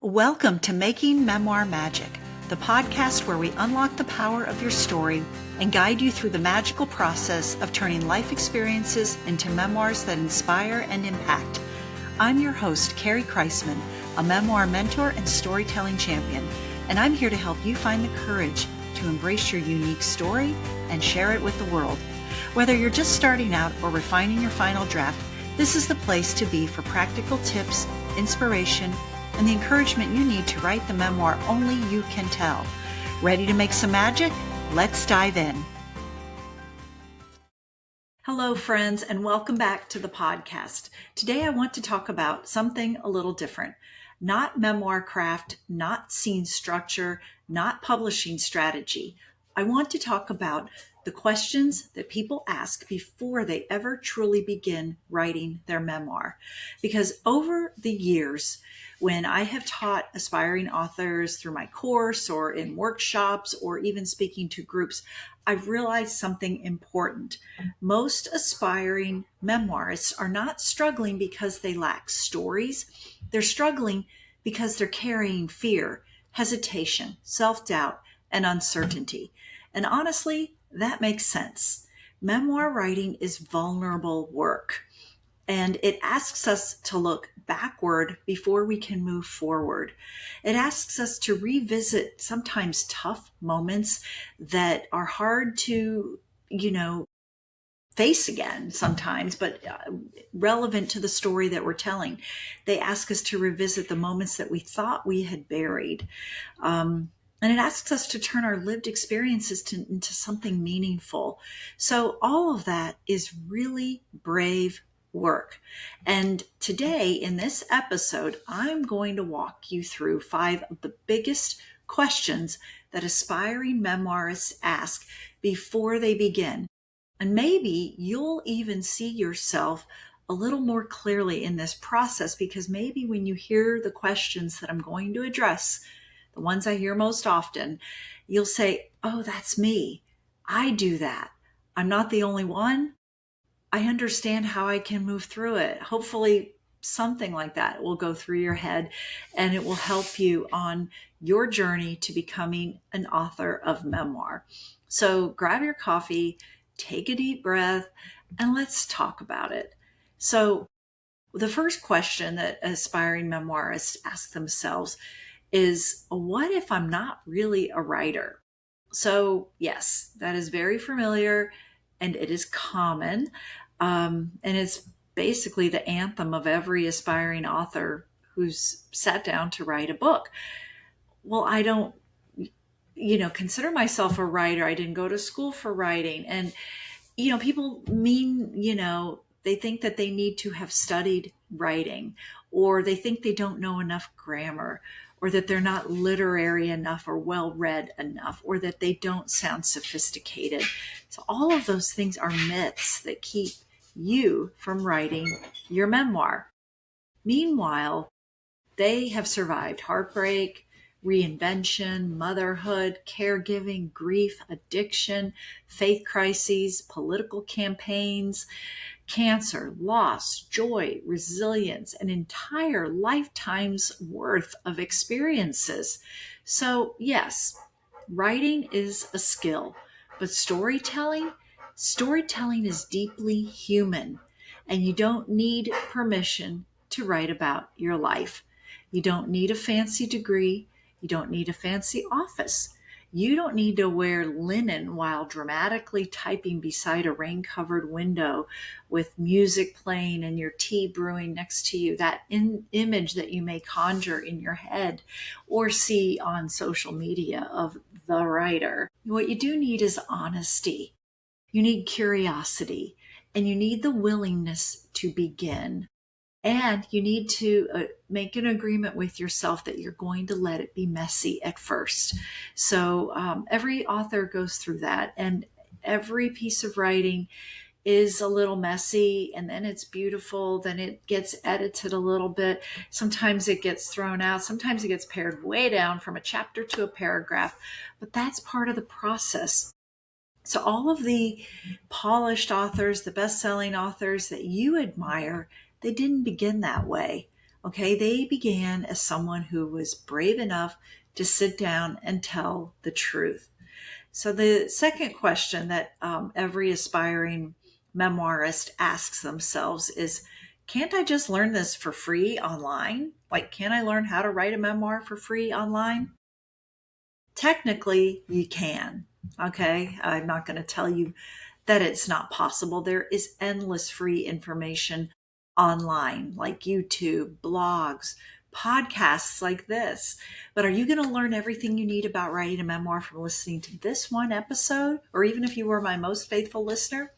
Welcome to Making Memoir Magic, the podcast where we unlock the power of your story and guide you through the magical process of turning life experiences into memoirs that inspire and impact. I'm your host, Carrie Kreisman, a memoir mentor and storytelling champion, and I'm here to help you find the courage to embrace your unique story and share it with the world. Whether you're just starting out or refining your final draft, this is the place to be for practical tips, inspiration, and the encouragement you need to write the memoir only you can tell. Ready to make some magic? Let's dive in. Hello, friends, and welcome back to the podcast. Today I want to talk about something a little different. Not memoir craft, not scene structure, not publishing strategy. I want to talk about the questions that people ask before they ever truly begin writing their memoir. Because over the years, when I have taught aspiring authors through my course or in workshops or even speaking to groups, I've realized something important. Most aspiring memoirists are not struggling because they lack stories. They're struggling because they're carrying fear, hesitation, self-doubt, and uncertainty. And honestly, that makes sense. Memoir writing is vulnerable work, and it asks us to look backward before we can move forward. It asks us to revisit sometimes tough moments that are hard to, face again sometimes, but relevant to the story that we're telling. They ask us to revisit the moments that we thought we had buried. And it asks us to turn our lived experiences into something meaningful. So all of that is really brave work. And today in this episode, I'm going to walk you through 5 of the biggest questions that aspiring memoirists ask before they begin. And maybe you'll even see yourself a little more clearly in this process, because maybe when you hear the questions that I'm going to address, the ones I hear most often, you'll say, oh, that's me. I do that. I'm not the only one. I understand how I can move through it. Hopefully something like that will go through your head, and it will help you on your journey to becoming an author of memoir. So grab your coffee, take a deep breath, and let's talk about it. So the first question that aspiring memoirists ask themselves is, what if I'm not really a writer? So yes, that is very familiar and it is common. And it's basically the anthem of every aspiring author who's sat down to write a book. Well, I don't, consider myself a writer. I didn't go to school for writing. And, people they think that they need to have studied writing, or they think they don't know enough grammar, or that they're not literary enough or well-read enough, or that they don't sound sophisticated. So all of those things are myths that keep you from writing your memoir. Meanwhile, they have survived heartbreak, reinvention, motherhood, caregiving, grief, addiction, faith crises, political campaigns, cancer, loss, joy, resilience, an entire lifetime's worth of experiences. So yes, writing is a skill, but storytelling is deeply human, and you don't need permission to write about your life. You don't need a fancy degree. You don't need a fancy office. You don't need to wear linen while dramatically typing beside a rain-covered window with music playing and your tea brewing next to you, that image that you may conjure in your head or see on social media of the writer. What you do need is honesty. You need curiosity, and you need the willingness to begin. And you need to make an agreement with yourself that you're going to let it be messy at first. So every author goes through that, and every piece of writing is a little messy, and then it's beautiful. Then it gets edited a little bit. Sometimes it gets thrown out. Sometimes it gets pared way down from a chapter to a paragraph, but that's part of the process. So all of the polished authors, the best-selling authors that you admire, they didn't begin that way. Okay, they began as someone who was brave enough to sit down and tell the truth. So, the second question that every aspiring memoirist asks themselves is, can't I just learn this for free online? Like, can I learn how to write a memoir for free online? Technically, you can. Okay, I'm not going to tell you that it's not possible. There is endless free information online, like YouTube, blogs, podcasts like this. But are you going to learn everything you need about writing a memoir from listening to this one episode? Or even if you were my most faithful listener?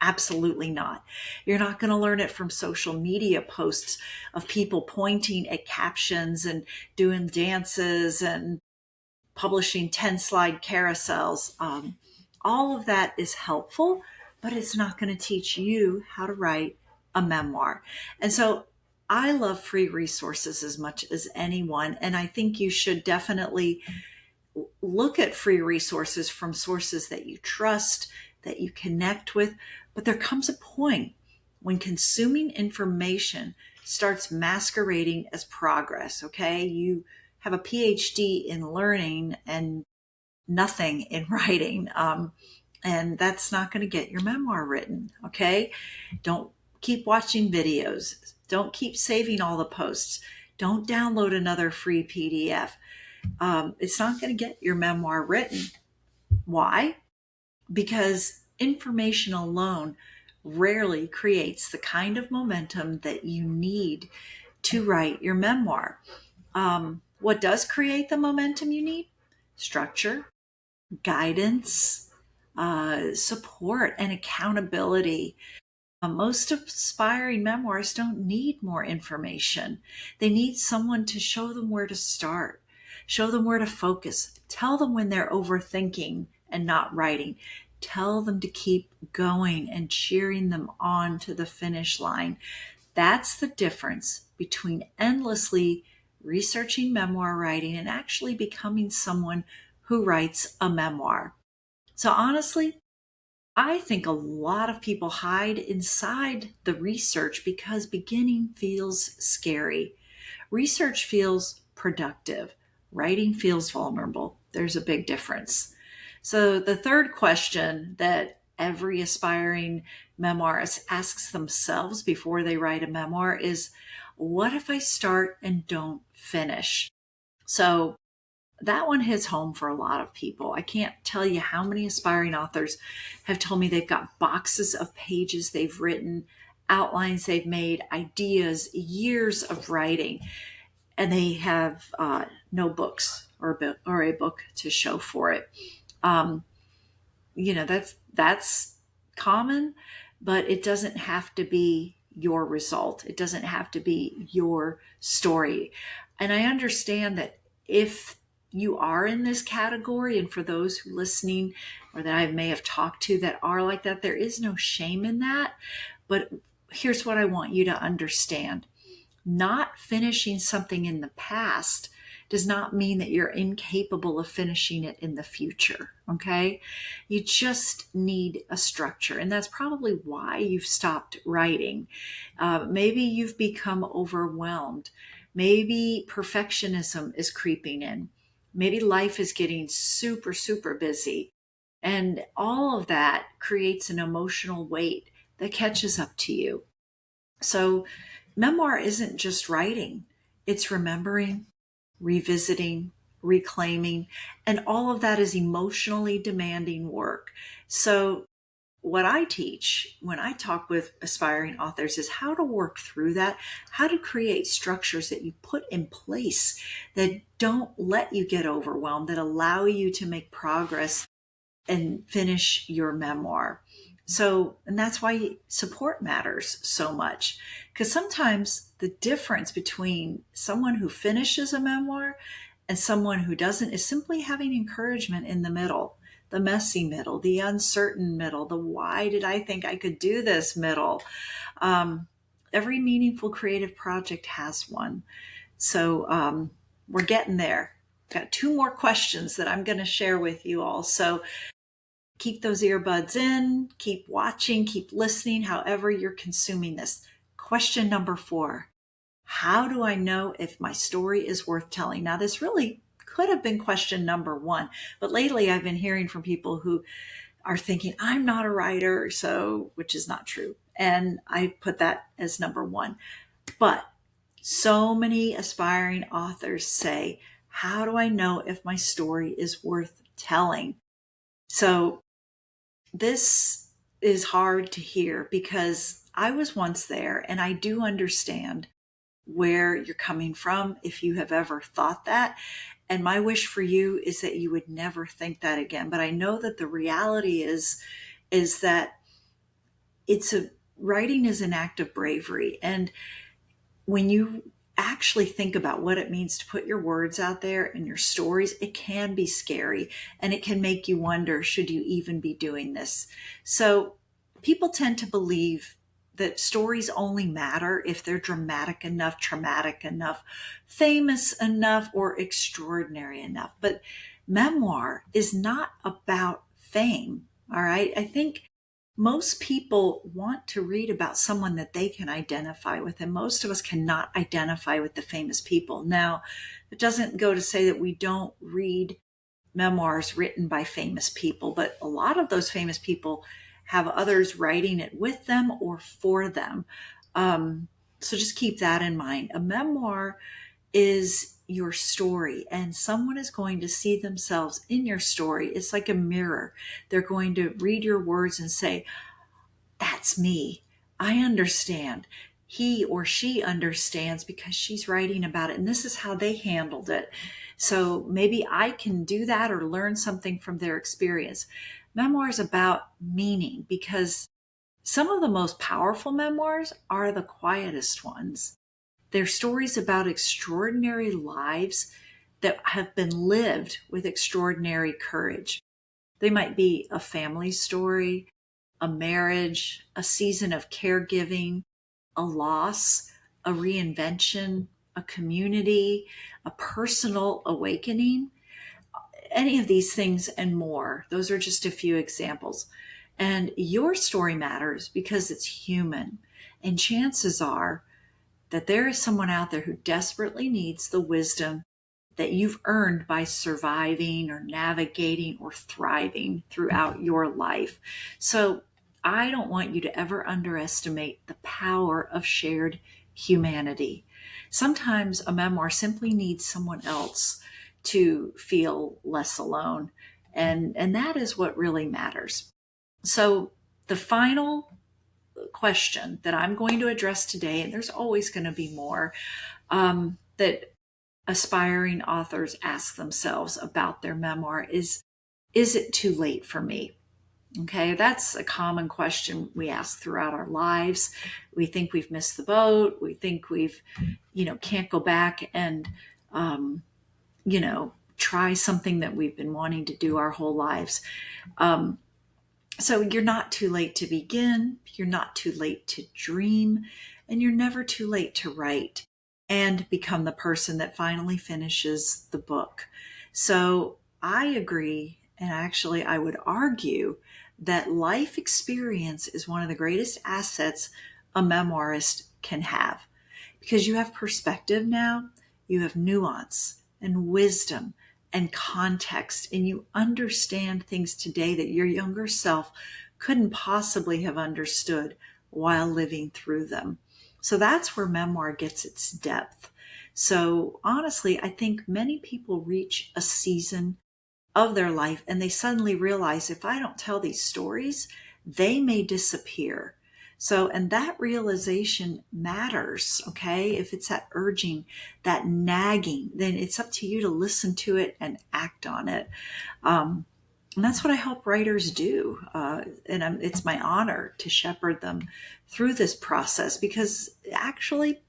Absolutely not. You're not going to learn it from social media posts of people pointing at captions and doing dances and publishing 10 slide carousels. All of that is helpful, but it's not going to teach you how to write a memoir. And so I love free resources as much as anyone. And I think you should definitely look at free resources from sources that you trust, that you connect with. But there comes a point when consuming information starts masquerading as progress. Okay. You have a PhD in learning and nothing in writing. And that's not going to get your memoir written. Okay. Don't keep watching videos. Don't keep saving all the posts. Don't download another free PDF. It's not going to get your memoir written. Why? Because information alone rarely creates the kind of momentum that you need to write your memoir. What does create the momentum you need? Structure, guidance, support, and accountability. Most aspiring memoirists don't need more information. They need someone to show them where to start, show them where to focus, tell them when they're overthinking and not writing, tell them to keep going and cheering them on to the finish line. That's the difference between endlessly researching memoir writing and actually becoming someone who writes a memoir. So honestly, I think a lot of people hide inside the research because beginning feels scary. Research feels productive. Writing feels vulnerable. There's a big difference. So, the third question that every aspiring memoirist asks themselves before they write a memoir is, what if I start and don't finish? So, that one hits home for a lot of people. I can't tell you how many aspiring authors have told me they've got boxes of pages they've written, outlines they've made, ideas, years of writing, and they have no books or a book to show for it. Um, that's common, but it doesn't have to be your result. It doesn't have to be your story. And I understand that if you are in this category, and for those who listening or that I may have talked to that are like that, there is no shame in that. But here's what I want you to understand. Not finishing something in the past does not mean that you're incapable of finishing it in the future. Okay. You just need a structure. And that's probably why you've stopped writing. Maybe you've become overwhelmed. Maybe perfectionism is creeping in. Maybe life is getting super, super busy. And all of that creates an emotional weight that catches up to you. So, memoir isn't just writing, it's remembering, revisiting, reclaiming, and all of that is emotionally demanding work. So, what I teach when I talk with aspiring authors is how to work through that, how to create structures that you put in place that don't let you get overwhelmed, that allow you to make progress and finish your memoir. So, and that's why support matters so much. Because sometimes the difference between someone who finishes a memoir and someone who doesn't is simply having encouragement in the middle, the messy middle, the uncertain middle, the why did I think I could do this middle. Every meaningful creative project has one. So, we're getting there. Got two more questions that I'm going to share with you all. So, keep those earbuds in, keep watching, keep listening, however you're consuming this. Question number 4. How do I know if my story is worth telling? Now, this really could have been question number one, but lately I've been hearing from people who are thinking, I'm not a writer, so, which is not true. And I put that as number one. But so many aspiring authors say, how do I know if my story is worth telling? So this is hard to hear because I was once there and I do understand where you're coming from if you have ever thought that. And my wish for you is that you would never think that again. But I know that the reality is that writing is an act of bravery. And when you actually think about what it means to put your words out there and your stories, it can be scary and it can make you wonder, should you even be doing this? So people tend to believe that stories only matter if they're dramatic enough, traumatic enough, famous enough, or extraordinary enough. But memoir is not about fame. All right. I think most people want to read about someone that they can identify with, and most of us cannot identify with the famous people. Now, it doesn't go to say that we don't read memoirs written by famous people, but a lot of those famous people have others writing it with them or for them. So just keep that in mind. A memoir is your story, and someone is going to see themselves in your story. It's like a mirror. They're going to read your words and say, that's me. I understand. He or she understands because she's writing about it, and this is how they handled it. So maybe I can do that or learn something from their experience. Memoir is about meaning because some of the most powerful memoirs are the quietest ones. They're stories about extraordinary lives that have been lived with extraordinary courage. They might be a family story, a marriage, a season of caregiving, a loss, a reinvention, a community, a personal awakening, any of these things and more. Those are just a few examples. And your story matters because it's human. And chances are that there is someone out there who desperately needs the wisdom that you've earned by surviving or navigating or thriving throughout your life. So I don't want you to ever underestimate the power of shared humanity. Sometimes a memoir simply needs someone else to feel less alone. And that is what really matters. So the final question that I'm going to address today, and there's always going to be more, that aspiring authors ask themselves about their memoir is it too late for me? Okay, that's a common question we ask throughout our lives. We think we've missed the boat. We think we've, can't go back and, try something that we've been wanting to do our whole lives. So you're not too late to begin, you're not too late to dream, and you're never too late to write and become the person that finally finishes the book. So I agree, and actually I would argue that life experience is one of the greatest assets a memoirist can have, because you have perspective now, you have nuance and wisdom and context, and you understand things today that your younger self couldn't possibly have understood while living through them. So that's where memoir gets its depth. So honestly, I think many people reach a season of their life and they suddenly realize, if I don't tell these stories, they may disappear. So, and that realization matters, okay? If it's that urging, that nagging, then it's up to you to listen to it and act on it. And that's what I help writers do. It's my honor to shepherd them through this process, because actually,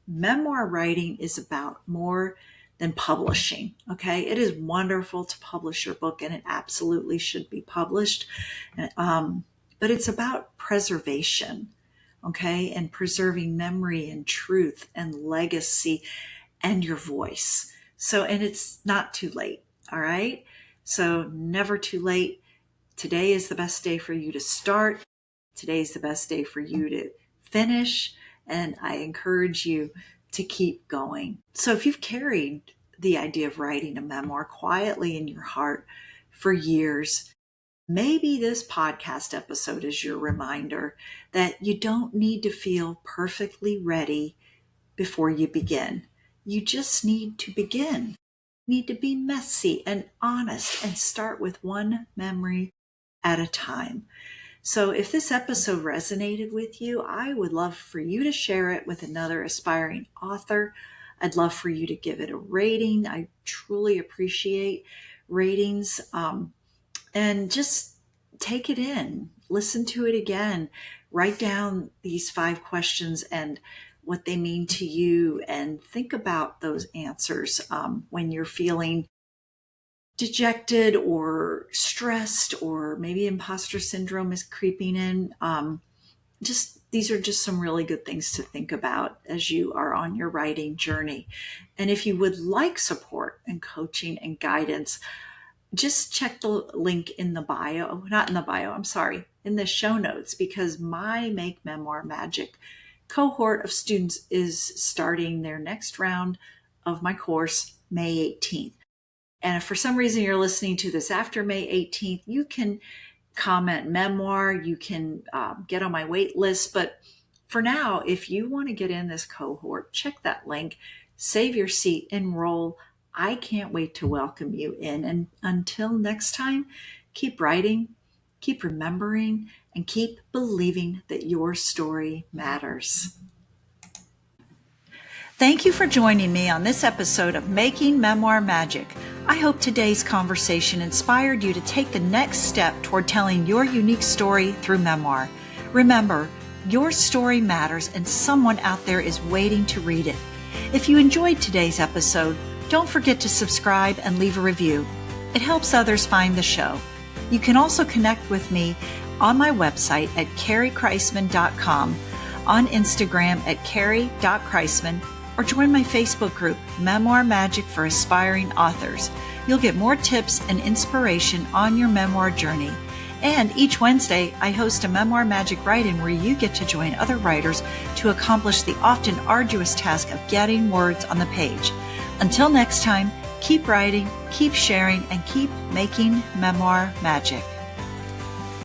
memoir writing is about more than publishing, okay? It is wonderful to publish your book, and it absolutely should be published. But it's about preservation, okay? And preserving memory and truth and legacy and your voice. So, and it's not too late, all right? So never too late. Today is the best day for you to start. Today is the best day for you to finish. And I encourage you to keep going. So if you've carried the idea of writing a memoir quietly in your heart for years, maybe this podcast episode is your reminder that you don't need to feel perfectly ready before you begin. You just need to begin. You need to be messy and honest and start with one memory at a time. So if this episode resonated with you, I would love for you to share it with another aspiring author. I'd love for you to give it a rating. I truly appreciate ratings. And just take it in, listen to it again, write down these 5 questions and what they mean to you, and think about those answers when you're feeling dejected or stressed, or maybe imposter syndrome is creeping in. These are just some really good things to think about as you are on your writing journey. And if you would like support and coaching and guidance, just check the link in the bio, not in the bio, I'm sorry, in the show notes, because my Make Memoir Magic cohort of students is starting their next round of my course May 18th. And if for some reason you're listening to this after May 18th, you can comment memoir, you can get on my wait list. But for now, if you want to get in this cohort, check that link, save your seat, enroll. I can't wait to welcome you in. And until next time, keep writing, keep remembering, and keep believing that your story matters. Thank you for joining me on this episode of Making Memoir Magic. I hope today's conversation inspired you to take the next step toward telling your unique story through memoir. Remember, your story matters and someone out there is waiting to read it. If you enjoyed today's episode, don't forget to subscribe and leave a review. It helps others find the show. You can also connect with me on my website at carriekreisman.com, on Instagram at carrie.kreisman, or join my Facebook group, Memoir Magic for Aspiring Authors. You'll get more tips and inspiration on your memoir journey. And each Wednesday, I host a Memoir Magic write-in where you get to join other writers to accomplish the often arduous task of getting words on the page. Until next time, keep writing, keep sharing, and keep making memoir magic.